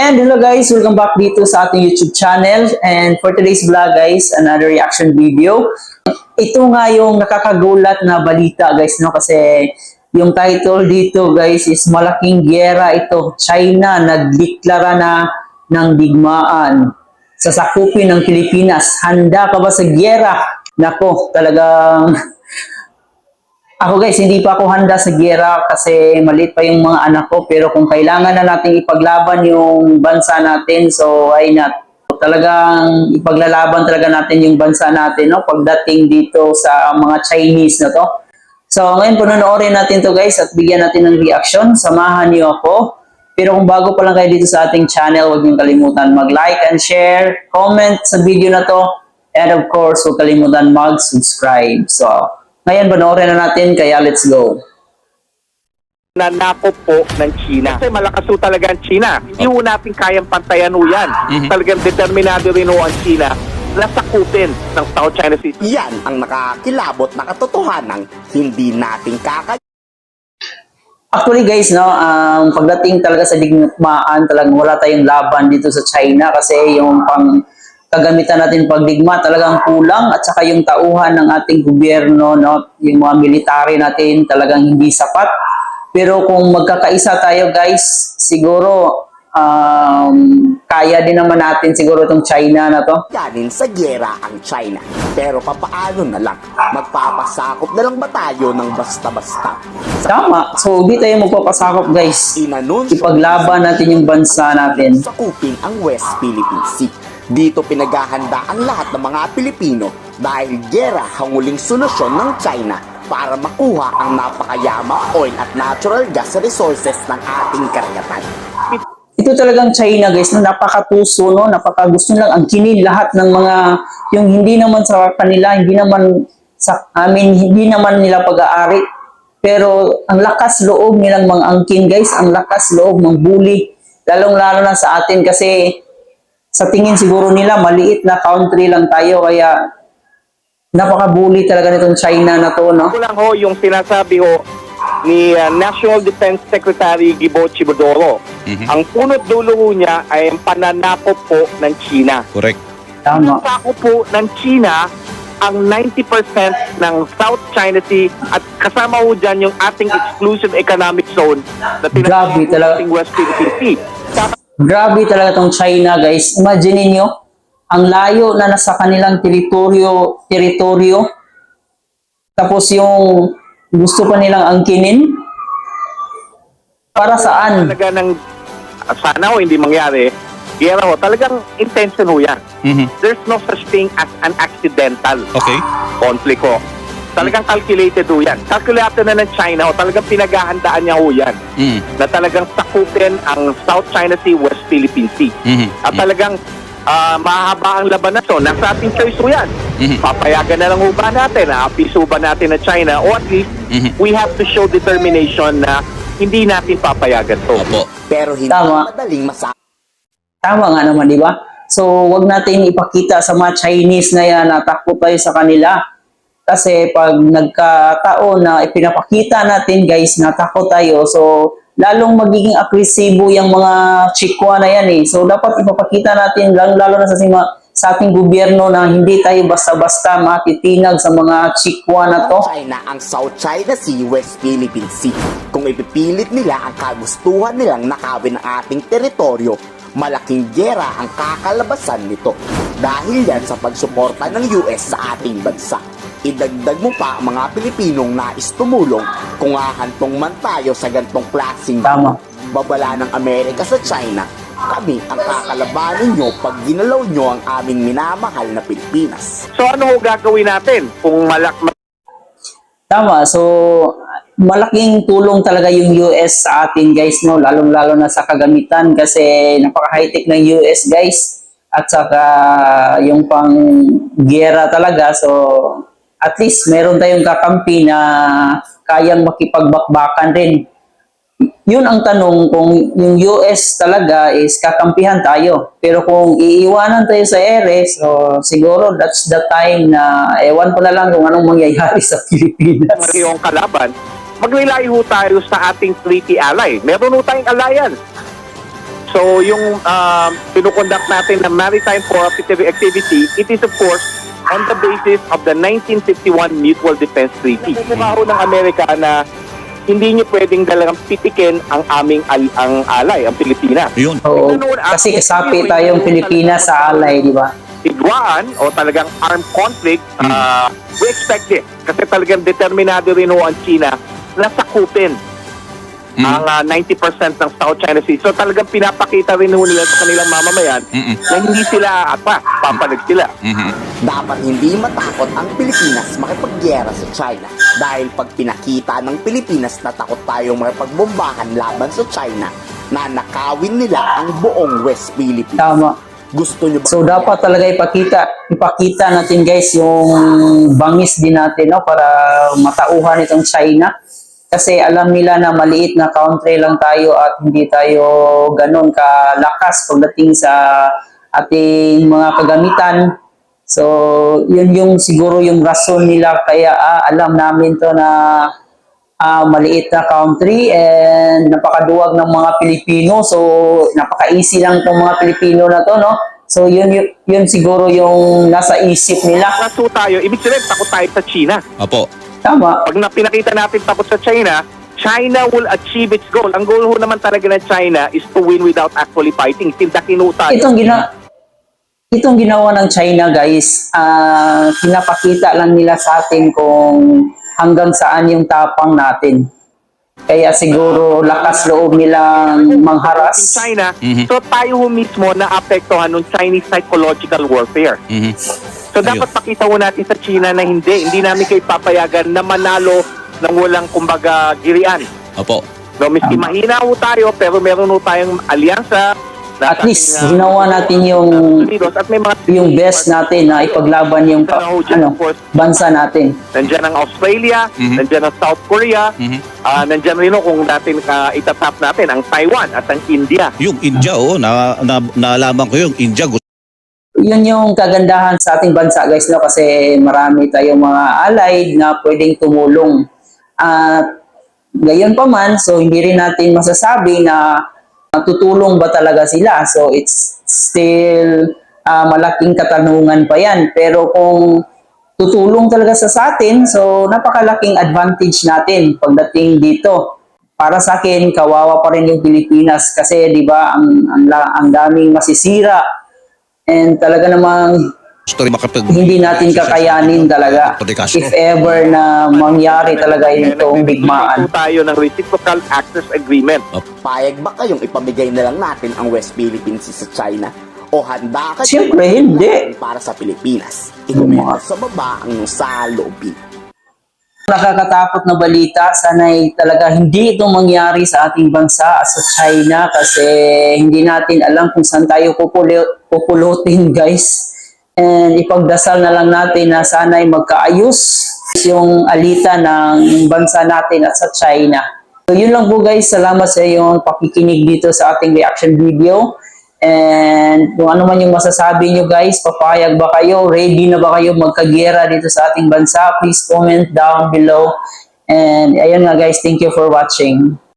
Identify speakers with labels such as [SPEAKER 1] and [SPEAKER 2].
[SPEAKER 1] And hello guys, welcome back dito sa ating YouTube channel. And for today's vlog guys, another reaction video. Ito nga yung nakakagulat na balita guys, no? Kasi yung title dito guys is malaking giyera ito. China nagdeklara na ng digmaan sa sakupin ng Pilipinas. Handa ka ba sa giyera? Nako, talagang ako guys, hindi pa ako handa sa giyera kasi maliit pa yung mga anak ko. Pero kung kailangan na natin ipaglaban yung bansa natin, so why not? Talagang ipaglalaban talaga natin yung bansa natin, no? Pagdating dito sa mga Chinese na to. So ngayon panonoorin natin to guys at bigyan natin ng reaction. Samahan niyo ako. Pero kung bago pa lang kayo dito sa ating channel, huwag niyong kalimutan mag-like and share, comment sa video na to. And of course, huwag kalimutan mag-subscribe. So, ngayon, panoorin na natin, kaya let's go.
[SPEAKER 2] Nanakop po ng China. Kasi malakas po talaga ang China. Hindi po natin kayang pantayan po yan. Talagang determinado rin po ang China na sakupin ng South China Sea.
[SPEAKER 3] Yan ang nakakilabot na katotohanan hindi natin
[SPEAKER 1] Actually guys, no, pagdating talaga sa digmaan, talagang wala tayong laban dito sa China kasi yung kagamitan natin pagdigma talagang kulang at saka yung tauhan ng ating gobyerno, no, yung mga military natin talagang hindi sapat. Pero kung magkakaisa tayo guys, siguro kaya din naman natin siguro itong China na to.
[SPEAKER 3] kanin sa giyera ang China. Pero papaano na lang? Magpapasakop na lang ba tayo ng basta-basta?
[SPEAKER 1] Tama. So, di tayo magpapasakop guys.
[SPEAKER 3] Inanunsyo
[SPEAKER 1] Ipaglaban natin yung bansa natin.
[SPEAKER 3] sakupin ang West Philippine Sea. Dito pinaghahanda ang lahat ng mga Pilipino dahil giyera ang huling solusyon ng China para makuha ang napakayamang oil at natural gas resources ng ating karagatan.
[SPEAKER 1] Ito talagang China guys, no, napakatuso, no, napakagusto lang angkinin lahat ng mga yung hindi naman sa kanila, hindi naman sa amin, hindi naman nila pag-aari. Pero ang lakas loob nilang mga angkin guys, ang lakas loob ng bully, lalong-lalo na sa atin kasi sa tingin siguro nila maliit na country lang tayo kaya napaka-bully talaga nitong China na to, no?
[SPEAKER 2] Ito lang ho yung sinasabi ho ni National Defense Secretary Gibo Chibodoro. Ang punot dulo ho niya ay ang pananakop po ng China.
[SPEAKER 4] Correct.
[SPEAKER 1] Tama.
[SPEAKER 2] Pananakop po ng China ang 90% ng South China Sea at kasama ho dyan yung ating exclusive economic zone na
[SPEAKER 1] Grabe talaga.
[SPEAKER 2] tinatawag West Philippine Sea.
[SPEAKER 1] Grabe talaga tong China guys. Imagine niyo ang layo na nasa kanilang teritoryo. Tapos yung gusto pa nilang angkinin. Para saan?
[SPEAKER 2] Talaga ng sana ho hindi mangyari. Giyera ho, talagang intention ho yan. There's no such thing as an accidental
[SPEAKER 4] Okay.
[SPEAKER 2] conflict ho. Talagang calculated ho yan. Calculated na ng China ho, talagang pinaghahandaan niya ho yan. Na talagang sakupin ang South China Sea, West Philippine Sea. At talagang mahaba ang laban na to. Nasa ating choice ho yan. Papayagan na lang ho ba natin, piso ba natin na China, o at least we have to show determination na hindi natin papayagan to.
[SPEAKER 4] Opo.
[SPEAKER 3] Pero hindi
[SPEAKER 1] Tama.
[SPEAKER 3] madaling masabi.
[SPEAKER 1] Tama nga naman, di ba? So, wag natin ipakita sa mga Chinese na yan na takot tayo sa kanila. Kasi pag nagkataon na ipinapakita natin guys na takot tayo, so lalong magiging agresibo yung mga chikwa na yan eh. So, dapat ipapakita natin lalo na sa ating gobyerno na hindi tayo basta-basta matitinag sa mga chikwa na to.
[SPEAKER 3] China ang South China Sea, West Philippine Sea. Kung ipipilit nila ang kagustuhan nilang nakawin ang ating teritoryo, malaking giyera ang kakalabasan nito. Dahil yan sa pagsuporta ng US sa ating bansa. Idagdag mo pa ang mga Pilipinong nais tumulong kung hahantong man tayo sa gantong klaseng
[SPEAKER 1] Tama.
[SPEAKER 3] babala ng Amerika sa China. Kami ang kakalabanin nyo pag ginalaw nyo ang aming minamahal na Pilipinas.
[SPEAKER 2] So ano ho gagawin natin kung
[SPEAKER 1] Tama. So, malaking tulong talaga yung US sa atin guys, no? Lalong-lalo na sa kagamitan kasi napaka-high-tech ng US guys. At saka yung pang giyera talaga. So, at least meron tayong kakampi na kayang makipagbakbakan rin. Yun ang tanong kung yung US talaga is kakampihan tayo. Pero kung iiwanan tayo sa ere, so siguro that's the time na ewan ko na lang kung anong mangyayari sa Pilipinas.
[SPEAKER 2] yung kalaban, maglilay ho tayo sa ating treaty ally. Meron ho tayong alliance. So yung pinukonduct natin na maritime cooperative activity, it is of course on the basis of the 1951 Mutual Defense Treaty. Mukha ho ng Amerika na hindi niyo pwedeng talagang pitikin ang aming ang alay, ang Pilipinas.
[SPEAKER 4] Yun.
[SPEAKER 1] Oo, kasi kasapi tayong Pilipinas sa alay, di ba?
[SPEAKER 2] Higwaan o talagang armed conflict, we expect it. Kasi talagang determinado rin ho ang China na sakupin ang 90% ng South China Sea. So talagang pinapakita rin ho nila sa kanilang mamamayan na hindi sila papalag sila.
[SPEAKER 3] Dapat hindi matakot ang Pilipinas makipaggera sa China dahil pag pinakita ng Pilipinas na takot tayong makipagbombahan laban sa China, na nakawin nila ang buong West Philippines.
[SPEAKER 1] Tama.
[SPEAKER 3] Gusto nyo ba?
[SPEAKER 1] So dapat talaga ipakita natin guys yung bangis din natin, no, para matauhan itong China. Kasi alam nila na maliit na country lang tayo at hindi tayo ganun kalakas pagdating sa ating mga kagamitan. So yun yung siguro yung rason nila kaya alam namin to na maliit na country and napakaduwag ng mga Pilipino. So napaka-easy lang tong mga Pilipino na to, no? So yun siguro yung nasa isip nila.
[SPEAKER 2] Raso tayo, ibig sabihin takot tayo sa China.
[SPEAKER 4] Opo.
[SPEAKER 1] Tama.
[SPEAKER 2] Pag pinakita natin takot sa China, China will achieve its goal. Ang goal ho naman talaga ng China is to win without actually fighting. Tindakin tayo.
[SPEAKER 1] Itong ginawa ng China, guys, pinapakita lang nila sa atin kung hanggang saan yung tapang natin. Kaya siguro lakas loob nilang mangharas.
[SPEAKER 2] In China, so tayo ho mismo naapektuhan ng Chinese psychological warfare. So dapat pakita ho natin sa China na hindi namin kayo papayagan na manalo ng walang kumbaga girian.
[SPEAKER 4] Opo.
[SPEAKER 2] No, miski mahina ho tayo pero meron ho tayong alyansa.
[SPEAKER 1] At least ginawa natin yung best natin na ipaglaban yung bansa natin.
[SPEAKER 2] Nandiyan ang Australia, nandiyan ang South Korea, nandiyan rin kung natin itatap natin ang Taiwan at ang India.
[SPEAKER 4] Yung India, naalaman ko yung India.
[SPEAKER 1] Yun yung kagandahan sa ating bansa, guys, no? Kasi marami tayong mga allied na pwedeng tumulong. At gayon pa man, so hindi rin natin masasabi na tutulong ba talaga sila. So it's still malaking katanungan pa yan. Pero kung tutulong talaga sa atin, so napakalaking advantage natin pagdating dito. Para sa akin, kawawa pa rin yung Pilipinas kasi 'di ba ang daming masisira. And talaga namang hindi natin kakayanin talaga if ever na mangyari talaga itong bigmaan.
[SPEAKER 2] Tayo ng reciprocal access agreement.
[SPEAKER 3] Payag ba kayong ipamigay na lang natin ang West Philippines sa China? O handa ka
[SPEAKER 1] Siyempre, hindi.
[SPEAKER 3] Para sa Pilipinas? Ikomento sa baba ang saloobin.
[SPEAKER 1] Nakakatakot na balita, sana'y talaga hindi ito mangyari sa ating bansa sa China kasi hindi natin alam kung saan tayo pupulutin, guys. And ipagdasal na lang natin na sana'y magkaayos yung alitan ng bansa natin at sa China. So yun lang po, guys. Salamat sa iyong pakikinig dito sa ating reaction video. And kung ano man yung masasabi nyo, guys, papayag ba kayo? Ready na ba kayo magkagera dito sa ating bansa? Please comment down below. And ayun nga, guys, thank you for watching.